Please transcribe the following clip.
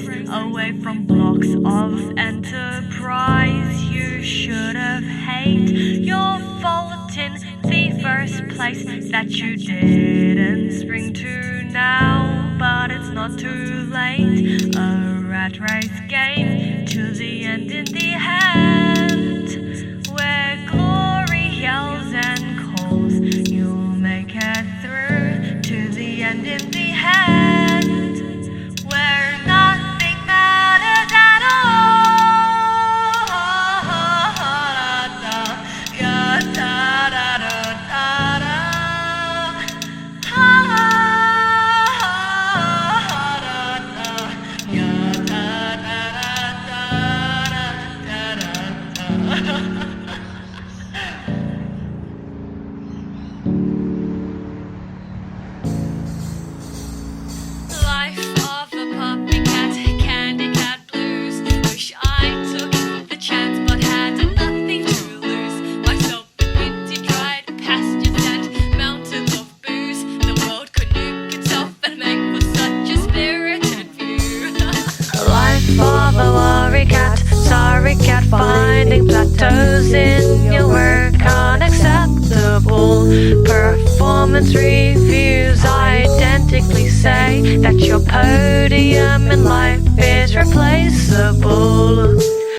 race away from blocks of enterprise. You should have hated your fault in the first place that you didn't spring to now, but it's not too late. A rat race game to the end in the hand, where glory yells and calls. You'll make it through to the end in the hand, where nothing matters at all. Life of a puppy cat, candy cat blues. Wish I took the chance, but had nothing to lose. Myself empty, tried pastures and mountains of booze. The world could nuke itself and make for such a spirited view. Life of a worry cat, sorry cat, finding plateaus in your work unacceptable. Performance reviews identically say that your podium in life is replaceable.